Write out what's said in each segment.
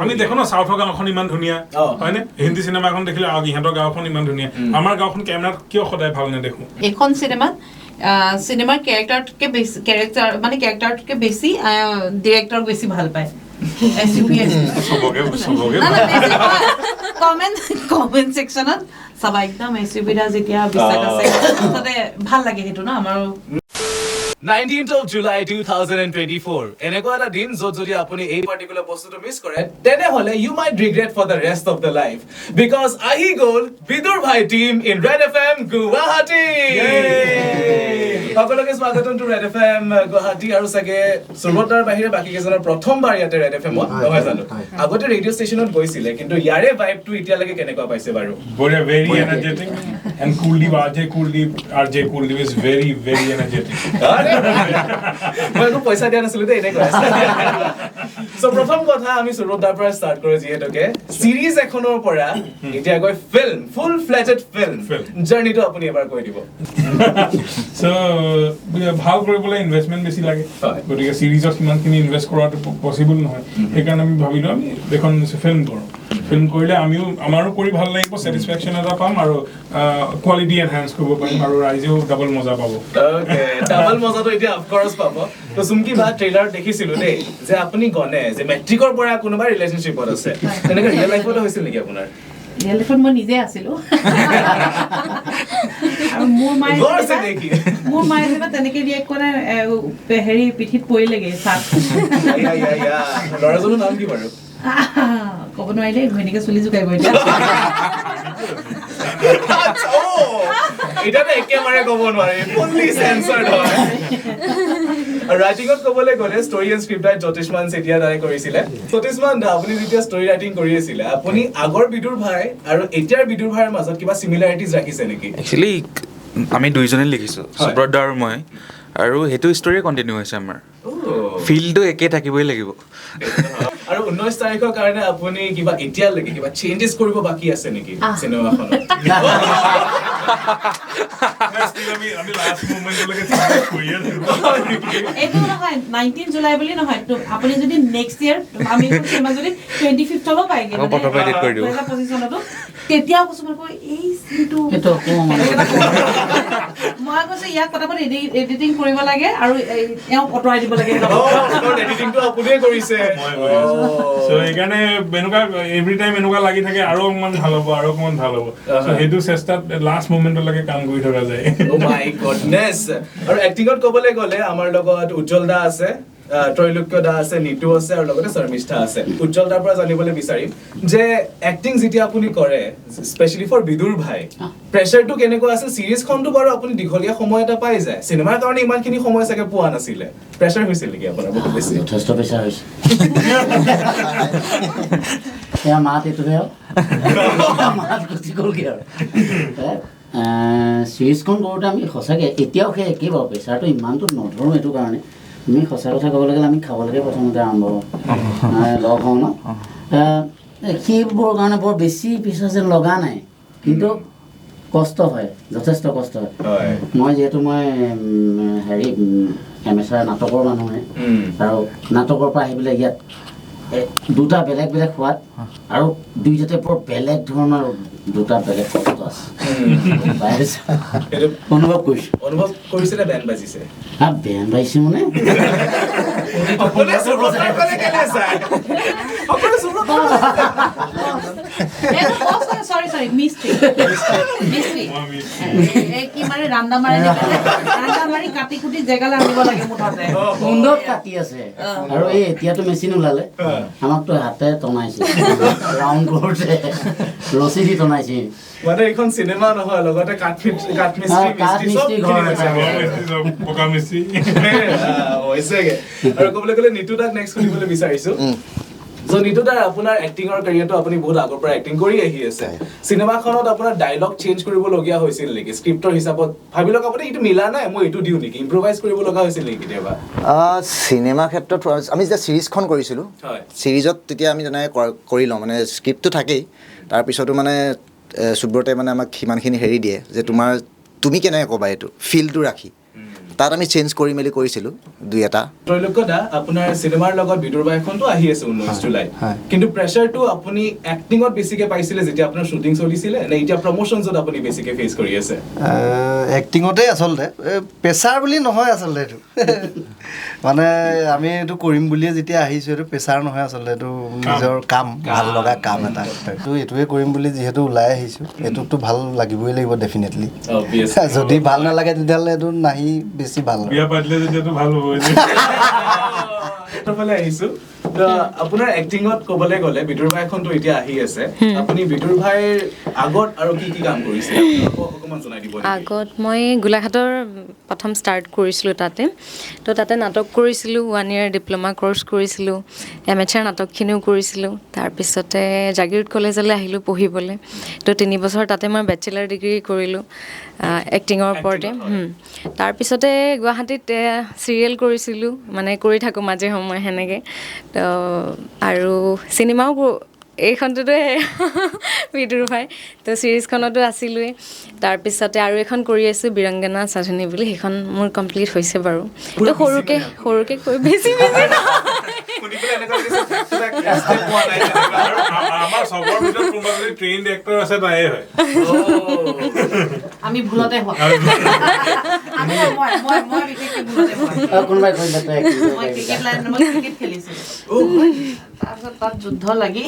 আমি দেখো না সাউথৰ গাঁওখন ইমান ধুনীয়া হয়নে হিন্দী সিনেমা এখন দেখিলে ইহঁতৰ গাঁওখন ইমান ধুনীয়া আমাৰ গাঁওখন কেমেৰাত কিয় সদায় ভাল নেদেখো এখন সিনেমাৰ ক্যাৰেক্টাৰতকে বেছি ডিৰেক্টৰক বেছি ভাল পায় কমেন্ট সেকশনত সব একদম এসইউবিটা যেতিয়া বিশ্বাস আছে তাতে ভাল লাগে হেতু না আমাৰ 19th of July 2024 এনেকুৱা এটা দিন য'ত যদি আপুনি এই পাৰ্টিকুলাৰ বস্তুটো মিছ কৰে তেনেহলে you might regret for the rest of the life because ahi gol Bidurbhai team in Red FM Guwahati সকলোকে স্বাগতম টু Red FM Guwahati আৰু সাগে সুৰতৰ বাহিৰে বাকি কেজনৰ প্ৰথমবাৰ ইয়াতে Red FM নহয় জানো আগতে ৰেডিঅ ষ্টেচনত গৈছিলে কিন্তু ইয়াৰে ভাইবটো এতিয়ালৈকে কেনেকুৱা পাইছে বাৰু বঢ়িয়া very energetic and Kuldeep RJ Kuldeep is very energetic মই তো পইচা দিয়া নাছিলো দে এনে কৈ আছে সো প্ৰথম কথা আমি সুৰতৰ পৰা ষ্টাৰ্ট কৰি যিহেতুকে সিৰিজ এখনৰ পৰা এতিয়া গৈ ফিল্ম ফুল ফ্লেজড ফিল্ম জাৰ্নিটো আপুনি এবাৰ কৈ দিব সো ভাল কৰিবলৈ ইনভেষ্টমেন্ট বেছি লাগে গতিকে সিৰিজত কিমানখিনি ইনভেষ্ট কৰাটো পসিবল নহয় সেইকাৰণে আমি ভাবিলো আমি এখন ফিল্ম কৰোঁ ফিল্ম কৰিলে আমিও আমাৰো কৰি ভাল লাগিব স্যাটিসফ্যাকশন এটা পাম আৰু কোৱালিটি এনহান্স কৰিব পাৰিম আৰু ৰাইজেও ডাবল মজা পাব ওকে ডাবল মজাটো এতিয়া অফ কোৰ্স পাব তো সুমকি বা ট্ৰেইলাৰ দেখিছিলো দেই যে আপুনি গনে যে মেট্ৰিকৰ পৰা কোনোবা ৰিলেশনশ্বিপত আছে তেনেকৈ ৰিয়েল লাইফতো হৈছিল নেকি আপোনাৰ ৰিয়েল লাইফত মই নিজে আছিলো আৰু মোৰ মায়ে তেনেকে ৰিয়েক্ট কৰে হেৰি পিঠিত পৰিলেগে সাত ল'ৰাজনৰ নাম কি বাৰু ক'ব নোৱাৰিলে ঘৈণীকে চুলি জুকাইব এতিয়া এটা একেবাৰে ক'ব নোৱাৰি ফুললি সেন্সৰ্ড হয় আৰু ৰাইটিংত ক'বলৈ গ'লে story and script write Jyotishman Chetia দাই কৰিছিলে জ্যোতিষমান দা আপুনি যেতিয়া ষ্টৰি ৰাইটিং কৰি আছিলে আপুনি আগৰ বিদুৰভাই আৰু এতিয়াৰ বিদুৰভাইৰ মাজত কিবা সিমিলাৰিটিজ ৰাখিছে নেকি একচুৱেলি আমি দুইজনে লিখিছো সুব্ৰত দা আৰু মই আৰু হেতু ষ্টৰি কন্টিনিউ হৈছে আমাৰ ফিল্ডটো একে থাকিবই লাগিব আৰু 19 তাৰিখৰ কাৰণে আপুনি কিবা এতিয়ালৈকে কিবা চেঞ্জেস কৰিব বাকি আছে নেকি সিনেমাখনত আমি লাষ্ট মোমেন্টলৈকে চেঞ্জ কৰি আছো এইটো নহয় 19 জুলাই বুলি নহয় তো আপুনি যদি নেক্সট ইয়াৰ আমি সিনেমা যদি 25th হ'ব পাইগে আকৌ পটকৈ এডিট কৰি দিব পজিশনটো তেতিয়া কিছুমান কয় এই সিনটো এটো মই কৈছে ইয়াক পটাপট এডিটিং কৰিব লাগে আৰু এও অটৰাই দিব লাগে এডিটিংটো আপুনিয়ে কৰিছে সো এইকাৰণে বেনুকা এভৰি টাইম এনেকুৱা লাগি থাকে আৰু অকমান ভাল হ'ব আৰু অকমান ভাল হ'ব সো হেতু চেষ্টাত লাষ্ট মোমেন্টলৈকে কাম কৰি থকা যায় ও মাই গডনেস আৰু এক্টিংত ক'বলৈ গ'লে আমাৰ লগত উজ্জ্বল দা আছে ত্ৰৈলোক্য দা আছে নিতু আছে আৰু লগতে শৰ্মিষ্ঠা আছে উজ্জ্বল দাৰ পৰা জানিবলৈ বিচাৰিম যে এক্টিং যেতিয়া আপুনি কৰে স্পেশালি ফৰ বিদুৰভাই প্ৰেছাৰটো কেনেকুৱা আছে সিৰিজখনটো বাৰু আপুনি দীঘলীয়া সময় এটা পাই যায় সিনেমাৰ কাৰণে ইমানখিনি সময় চাগে পোৱা নাছিলে প্ৰেছাৰ হৈছিল নেকি আপোনাৰ বহুত বেছি যথেষ্ট প্ৰেছাৰ হৈছে এয়া মাত এইটোহে মাত গুচি গ'লগৈ আৰু চিৰিজখন কৰোঁতে আমি সঁচাকৈ এতিয়াও সেই একেই বাৰু প্ৰেছাৰটো ইমানটো নধৰোঁ এইটো কাৰণে আমি সঁচা কথা ক'বলৈ গ'লে আমি খাবলৈকে প্ৰথমতে আৰম্ভ লগ হওঁ ন সেইবোৰৰ কাৰণে বৰ বেছি প্ৰেছাৰ যেন লগা নাই কিন্তু কষ্ট হয় যথেষ্ট কষ্ট হয় মই যিহেতু হেৰি এমেচাৰ নাটকৰ মানুহে আৰু নাটকৰ পৰা আহি পেলাই ইয়াত দুটা বেলেগ বেলেগ সোৱাদ আৰু দুইটাতে বৰ বেলেগ ধৰণৰ দুটা বেলেগ কষ্ট আছে অনুভৱ কৰিছিলে বেন বাজিছে বেন বাজিছে মানে সৰি মিস্ত্ৰী কি মানে ৰান্দা মাৰি কাটি কুটি জেগালৈ আনিব লাগে মুঠতে সুন্দৰ কাটি আছে আৰু এই এতিয়াতো মেচিন ওলালে আমাকতো হাতে টনাইছে ৰাউণ্ড কৰোঁতে ৰছী দি টনাইছে মানে এইখন চিনেমা নহয় লগতে কাঠমিস্ত্ৰী আৰু ক'বলৈ গ'লে নিতু দাক নেক্সট শুনিবলৈ বিচাৰিছো So নিতু দাৰ আপোনাৰ এক্টিংৰ কেৰিয়াৰটো আপুনি বহুত আগৰ পৰা এক্টিং কৰি আহি আছে সিনেমাখনত আপোনাৰ ডায়লগ চেঞ্জ কৰিব লগিয়া হৈছিল নেকি স্ক্ৰিপ্টৰ হিচাপত ভাবিলক আপুনি ইটো মিলা নাই মই ইটো দিও নেকি ইম্প্ৰোভাইজ কৰিব লগা হৈছিল নেকি কেতিয়াবা সিনেমা ক্ষেত্ৰত আমি যেতিয়া সিৰিজখন কৰিছিলো সিৰিজত তেতিয়া আমি জানাই কৰি লওঁ মানে স্ক্ৰিপ্টটো থাকেই তাৰ পিছতো মানে সুব্ৰতে মানে আমাক সিমানখিনি হেৰি দিয়ে যে তুমি কেনেকৈ ক'বা এইটো ফিলটো ৰাখি তাত আমি চেঞ্জ কৰি মেলি কৰিছিলোঁ দুই এটা ত্ৰৈলোক্য দা আপোনাৰ চিনেমাৰ লগত বিদুৰবাই এখনটো আহি আছে 19 জুলাই কিন্তু প্ৰেছাৰটো আপুনি এক্টিঙত বেছিকে পাইছিলে যেতিয়া আপোনাৰ শ্বুটিং চলিছিলে নে এতিয়া প্ৰমোশনছত আপুনি বেছিকে ফেচ কৰি আছে এক্টিঙতে আচলতে প্ৰেছাৰ বুলি নহয় আচলতে এইটো মানে আমি এইটো কৰিম বুলিয়ে যেতিয়া আহিছোঁ এইটো প্ৰেছাৰ নহয় আচলতে এইটো নিজৰ কাম ভাল লগা কাম এটা তো এইটোৱে কৰিম বুলি যিহেতু ওলাই আহিছোঁ এইটোতো ভাল লাগিবই লাগিব ডেফিনেটলি যদি ভাল নালাগে তেতিয়াহ'লে এইটো নাহি বেছি ভাল বিয়া পাতিলে যেতিয়াতো ভাল হ'ব এইটোফালে আহিছোঁ আপোনাৰ এক্টিঙত ক'বলৈ গ'লে বিদুৰভাই এখনটো এতিয়া আহি আছে আপুনি বিদুৰভাইৰ আগত আৰু কি কি কাম কৰিছে অকণমান জনাই দিব আগত মই গোলাঘাটৰ প্ৰথম ষ্টাৰ্ট কৰিছিলোঁ তাতে তো তাতে নাটক কৰিছিলোঁ 1 year ডিপ্ল'মা কৰ্চ কৰিছিলোঁ এমেচাৰ নাটকখিনিও কৰিছিলোঁ তাৰপিছতে জাগিৰোড কলেজলৈ আহিলোঁ পঢ়িবলৈ তো 3 বছৰ তাতে মই বেচেলাৰ ডিগ্ৰী কৰিলোঁ এক্টিঙৰ ওপৰতে তাৰপিছতে গুৱাহাটীত চিৰিয়েল কৰিছিলোঁ মানে কৰি থাকোঁ মাজে সময়ে সেনেকৈ তো আৰু চিনেমাও এইখনটোতো বিদুৰভাই তো চিৰিজখনতো আছিলোঁৱেই তাৰপিছতে আৰু এখন কৰি আছোঁ বিৰংগনা সাধনী বুলি সেইখন মোৰ কমপ্লিট হৈছে বাৰু তো সৰুকৈ কৈ বেছি আমাৰ চবৰ ভিতৰত কোনোবা যদি ট্ৰেইনড এক্টৰ আছে তাইয়ে হয় আমি ভুলতে হোৱা আমি মই বিশেষকৈ ভুলতে হোৱা কোনোবাই কৈছে তই মই ক্ৰিকেট লাইনত ক্ৰিকেট খেলিছিলোঁ তাৰপিছত তাত যুদ্ধ লাগি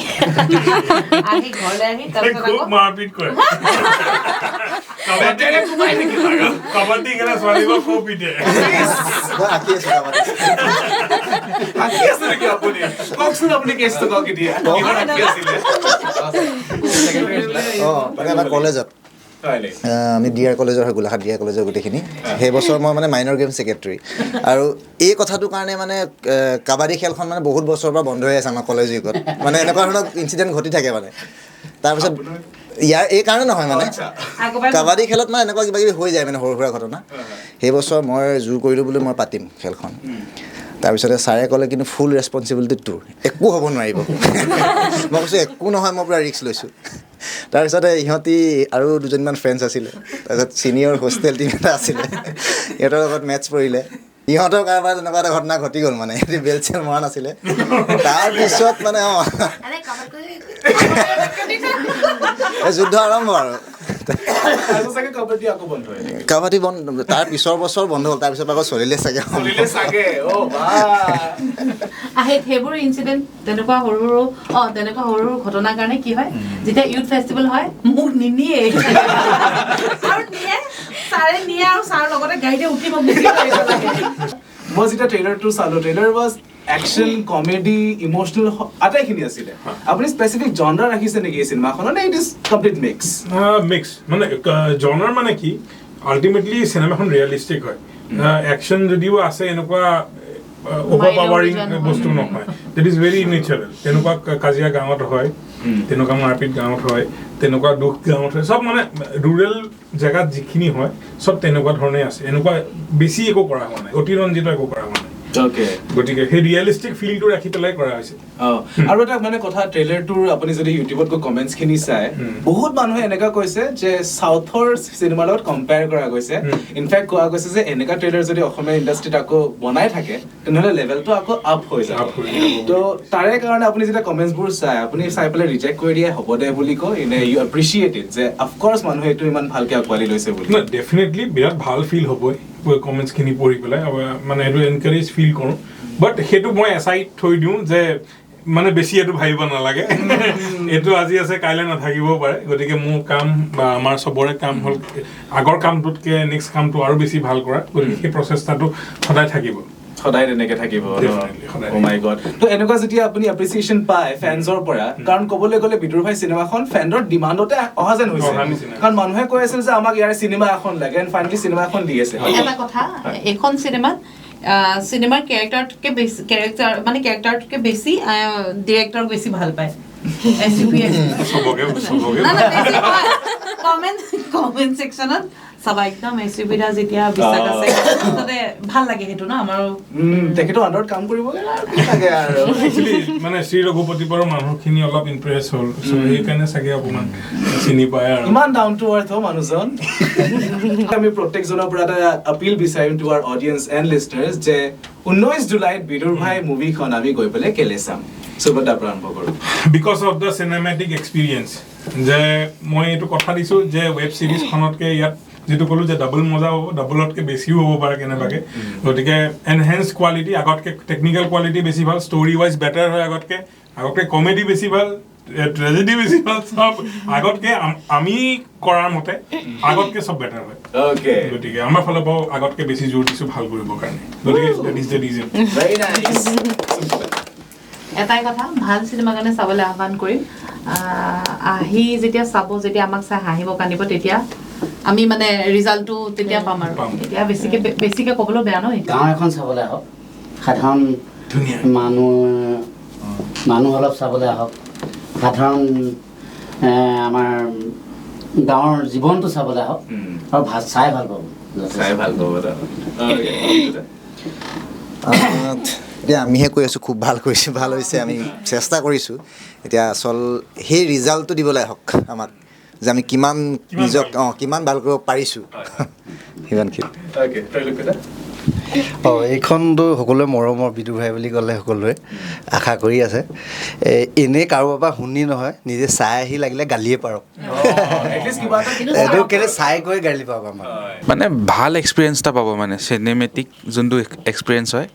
আহি ঘৰলৈ আহি তাৰপিছত খুব মাৰপিট কৰে কাবাডী খেলা ছোৱালীবোৰ খুব পিটে কলেজত আমি ডিআৰ কলেজৰ হয় গোলাঘাট ডিআৰ কলেজৰ গোটেইখিনি সেই বছৰ মই মানে মাইনৰ গেম ছেক্ৰেটাৰী আৰু এই কথাটোৰ কাৰণে মানে কাবাডী খেলখন মানে বহুত বছৰৰ পৰা বন্ধ হৈ আছে আমাৰ কলেজ উইকত মানে এনেকুৱা ধৰণৰ ইনচিডেণ্ট ঘটি থাকে মানে তাৰপিছত ইয়াৰ এই কাৰণে নহয় মানে কাবাডী খেলত মানে এনেকুৱা কিবা কিবি হৈ যায় মানে সৰু সুৰা ঘটনা সেই বছৰ মই জোৰ কৰিলোঁ বুলি মই পাতিম খেলখন তাৰপিছতে ছাৰে ক'লে কিন্তু ফুল ৰেছপনচিবিলিটি তোৰ একো হ'ব নোৱাৰিব মই কৈছোঁ একো নহয় মই পূৰা ৰিস্ক লৈছোঁ তাৰপিছতে ইহঁতি আৰু দুজনমান ফ্ৰেণ্ডছ আছিলে তাৰপিছত ছিনিয়ৰ হোষ্টেল টিম এটা আছিলে সিহঁতৰ লগত মেটছ পৰিলে ইহঁতৰ কাৰোবাৰ তেনেকুৱা এটা ঘটনা ঘটি গ'ল মানে সিহঁতি বেল চেল মৰা নাছিলে তাৰপিছত মানে যুদ্ধ আৰম্ভ আৰু কাবাডী বন্ধ তাৰ পিছৰ বছৰ বন্ধ হ'ল তাৰপিছত আকৌ চলিলে চাগে সেইবোৰ ইনচিডেণ্ট তেনেকুৱা সৰু সৰু ঘটনাৰ কাৰণে কি হয় যেতিয়া ইউথ ফেষ্টিভেল হয় মোক নিনিয়ে আৰু ছাৰে নিয়ে আৰু ছাৰ লগতে গাড়ীতে উঠি মোক গুচি আহিব লাগে মই যেতিয়া ট্ৰেইলাৰটো চালোঁ trailer was action comedy emotional আটাইখিনি আছিলে আপুনি স্পেচিফিক জনাৰ ৰাখিছে নেকি এই চিনেমাখনত নে ইট ইজ কমপ্লিট মিক্স মানে জনাৰ মানে কি আল্টিমেটলি চিনেমাখন ৰিয়েলিষ্টিক হয় একশ্যন যদিও আছে এনেকুৱা অভাৰপাৱাৰিং বস্তু নহয় দেট ইজ ভেৰি নেচাৰেল তেনেকুৱা কাজিয়া গাঁৱত হয় তেনেকুৱা মাৰপিট গাঁৱত হয় তেনেকুৱা দুখ গাঁৱত হয় চব মানে ৰুৰেল জেগাত যিখিনি হয় চব তেনেকুৱা ধৰণে আছে এনেকুৱা বেছি একো কৰা হোৱা নাই অতিৰঞ্জিত একো কৰা হোৱা নাই গতিকে সেই ৰিয়েলিষ্টিক ফিলটো ৰাখি পেলাই কৰা হৈছে আৰু এটা মানে কথা ট্ৰেইলাৰটোৰ আপুনি যদি ইউটিউবত গৈ কমেণ্টছখিনি চাই বহুত মানুহে এনেকুৱা কৈছে যে চাউথৰ চিনেমাৰ লগত কম্পেয়াৰ কৰা গৈছে ইনফেক্ট কোৱা গৈছে যে এনেকুৱা ট্ৰেইলাৰ যদি অসমীয়া ইণ্ডাষ্ট্ৰীত আকৌ বনাই থাকে তেনেহ'লে লেভেলটো আকৌ আপ হৈ যায় তো তাৰে কাৰণে আপুনি যেতিয়া কমেণ্টছবোৰ চাই আপুনি চাই পেলাই ৰিজেক্ট কৰি দিয়ে হ'ব দে বুলি কয় নে ইউ এপ্ৰিচিয়েট ইট যে অফক'ৰ্ছ মানুহে এইটো ইমান ভালকৈ আঁকোৱালি লৈছে বুলি ডেফিনেটলি বিৰাট ভাল ফিল হ'বই কমেণ্টছখিনি পঢ়ি পেলাই মানে এইটো এনকাৰেজ ফিল কৰোঁ বাট সেইটো মই এছাইড থৈ দিওঁ যে মানে বেছি এইটো ভাবিব নালাগে এইটো আজি আছে কাইলৈ নাথাকিবও পাৰে গতিকে মোৰ কাম বা আমাৰ চবৰে কাম হ'ল আগৰ কামটোতকৈ নেক্সট কামটো আৰু বেছি ভাল কৰা গতিকে সেই প্ৰচেষ্টাটো সদায় থাকিব সদায় তেনেকে থাকিব ও মাই গড তো এনেকুৱা যেতিয়া আপুনি এপ্ৰিচিয়েশ্যন পায় ফেন্সৰ পৰা কাৰণ ক'বলৈ গ'লে বিদুৰভাই চিনেমাখন ফেণ্ডৰ ডিমাণ্ডতে অহা যেন হৈছে কাৰণ মানুহে কৈ আছিল যে আমাক ইয়াৰ চিনেমা এখন লাগে এণ্ড ফাইনেলি চিনেমা এখন দি আছে এটা কথা এইখন চিনেমাত চিনেমাৰ কেৰেক্টাৰতকৈ বেছি কেৰেক্টাৰতকৈ বেছি ডিৰেক্টৰক বেছি ভাল পায় কমেন্ট সেকশনত সব একদম এসুবিধা যেতিয়া বিশ্বাস আছে তাতে ভাল লাগে হেতু না আমাৰো তেখেতো আন্ডাৰত কাম কৰিব লাগে আৰু মানে শ্ৰী ৰঘুপতিপুৰৰ মানুহখিনি অলপ ইমপ্ৰেছ হ'ল সো সেইকাৰণে চাগে অকমান চিনি পায় আৰু ইমান ডাউন টু আৰ্থ মানুহজন আমি প্ৰত্যেকজনৰ পৰা এটা আপিল বিচাৰিম টু আৱাৰ অডিয়েন্স এণ্ড লিষ্টাৰ্ছ যে 19 জুলাইত বিদুৰভাই মুভিখন আমি গৈ পেলাই কেলে চাম সুবতা আৰম্ভ কৰো because of the cinematic experience যে মই এইটো কথা দিছো যে ৱেব সিৰিজ খনতকে ইয়াত যেটো কলো যে ডাবল মজা হ'ব ডাবলতকে বেছিও হ'ব পাৰে কেনেবাকে গতিকে এনহেন্স কোৱালিটি আগতকে টেকনিক্যাল কোৱালিটি বেছি ভাল ষ্টৰী ওয়াইজ বেটাৰ হয় আগতকে কমেডি বেছি ভাল ট্ৰেজেডি বেছি ভাল সব আগতকে আমি কৰাৰ মতে আগতকে সব বেটাৰ হয় ওকে গতিকে আমাৰ ফালৰ পৰা আগতকে বেছি জোৰ দিছো ভাল কৰিবৰ কাৰণে গতিকে that is the reason very nice এটাই কথা ভাল সিনেমা কাৰণে চাবলৈ আহ্বান কৰিম আহি যেতিয়া চাব যেতিয়া আমাক চাই হাঁহিব কান্দিব তেতিয়া আমি মানে ৰিজাল্টটো তেতিয়া পাম আৰু এতিয়া বেছিকে ক'বলৈ বেয়া নহয় গাঁও এখন চাবলৈ আহক সাধাৰণ মানুহ অলপ চাবলৈ আহক সাধাৰণ আমাৰ গাঁৱৰ জীৱনটো চাবলৈ আহক আৰু চাই ভাল পাব এতিয়া আমিহে কৈ আছোঁ খুব ভাল কৰিছোঁ ভাল হৈছে আমি চেষ্টা কৰিছোঁ এতিয়া আচল সেই ৰিজাল্টটো দিবলৈ আহক আমাক যে আমি কিমান নিজক কিমান ভাল কৰিব পাৰিছোঁ সিমানখিনি এইখনতো সকলোৱে মৰমৰ বিদুৰভাই বুলি ক'লে সকলোৱে আশা কৰি আছে এনেই কাৰোবাৰ পৰা শুনি নহয় নিজে চাই আহি লাগিলে গালিয়ে পাৰক এইটো কেলে চাই গৈ গালি পাব আমাৰ মানে ভাল এক্সপিৰিয়েঞ্চ এটা পাব মানে চিনেমেটিক যোনটো এক্সপিৰিয়েঞ্চ হয়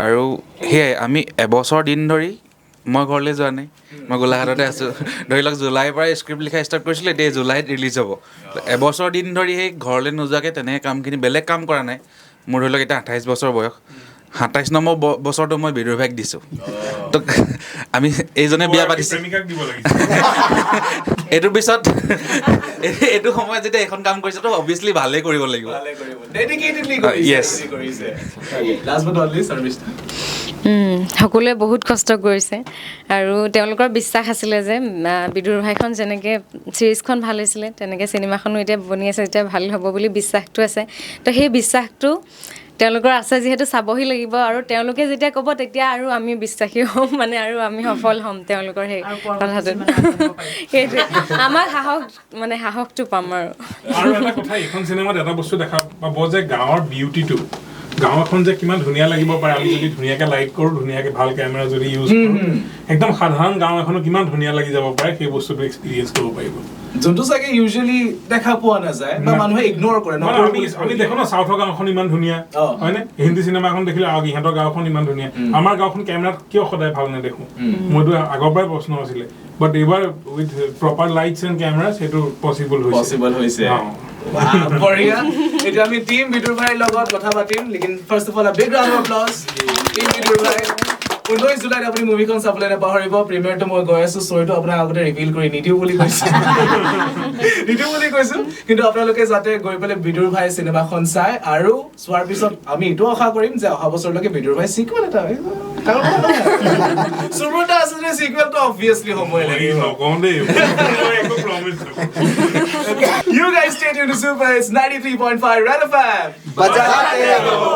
আৰু সেয়াই আমি এবছৰ দিন ধৰি মই ঘৰলৈ যোৱা নাই মই গোলাঘাটতে আছোঁ ধৰি লওক জুলাইৰ পৰা স্ক্ৰিপ্ট লিখা ষ্টাৰ্ট কৰিছিলোঁ এতিয়া জুলাইত ৰিলিজ হ'ব এবছৰ দিন ধৰি সেই ঘৰলৈ নোযোৱাকৈ তেনেকৈ কামখিনি বেলেগ কাম কৰা নাই মোৰ ধৰি লওক এতিয়া 28 বছৰ বয়স 27 নম্বৰ বছৰটো মই বিদুৰভাইক দিছোঁ তো আমি এইজনে বিয়া পাতিছোঁ এইটোৰ পিছত এইটো সময়ত যেতিয়া এখন কাম কৰিছে তো অবভিয়াছলি ভালেই কৰিব লাগিব সকলোৱে বহুত কষ্ট কৰিছে আৰু তেওঁলোকৰ বিশ্বাস আছিলে যে বিদুৰভাইখন যেনেকৈ ছিৰিজখন ভাল হৈছিলে তেনেকৈ চিনেমাখনো এতিয়া বনি আছে এতিয়া ভাল হ'ব বুলি বিশ্বাসটো আছে তো সেই বিশ্বাসটো তেওঁলোকৰ আছে যিহেতু চাবহি লাগিব আৰু তেওঁলোকে যেতিয়া ক'ব তেতিয়া আৰু আমি বিশ্বাসী হ'ম মানে আৰু আমি সফল হ'ম তেওঁলোকৰ সেই কথাটো সেইটোৱে আমাৰ সাহসটো পাম আৰু এটা কথা এইখন চিনেমাত এটা বস্তু দেখা পাব যে গাঁৱৰ বিউটিটো গাঁও এখন যে কিমান ধুনীয়া লাগিব পাৰে আমি যদি ধুনীয়াকৈ লাইট কৰোঁ ধুনীয়াকৈ ভাল কেমেৰা যদি ইউজ কৰোঁ একদম সাধাৰণ গাঁও এখনো কিমান ধুনীয়া লাগি যাব পাৰে সেই বস্তুটো এক্সপিৰিয়েঞ্চ কৰিব পাৰিব যোনটো চাগে ইউজুৱেলি দেখা পোৱা নাযায় বা মানুহে ইগনোৰ কৰে আমি দেখো ন চাউথৰ গাঁওখন ইমান ধুনীয়া হয়নে হিন্দী চিনেমা এখন দেখিলে ইহঁতৰ গাঁওখন ইমান ধুনীয়া আমাৰ গাঁওখন কেমেৰাত কিয় সদায় ভাল নেদেখো মইতো আগৰ পৰাই প্ৰশ্ন আছিলে বাট এইবাৰ with proper lights and camera সেইটো পচিবল হৈছে বঢ়িয়া এতিয়া আমি টিম বিদুৰভাইৰ লগত কথা পাতিম লেকিন first of all big round of applause team Bidurbhai 19 জুলাইত আপুনি মুভিখন চাবলৈ নাপাহৰিব প্ৰিমিয়াৰটো মই গৈ আছোঁ ষ্টৰিটো আপোনাক আগতে ৰিভিল কৰি নিদিওঁ বুলি কৈছোঁ কিন্তু আপোনালোকে যাতে গৈ পেলাই বিদুৰভাই চিনেমাখন চাই আৰু চোৱাৰ পিছত আমি এইটো আশা কৰিম যে অহা বছৰলৈকে বিদুৰভাই সিকুৱেল এটা হয় সুব্ৰতা আছে যে সিকুৱেলটো অবভিয়াছলি হ'বই লাগিব You guys stay tuned to Super Hits 93.5 Red FM. बजाते रहो।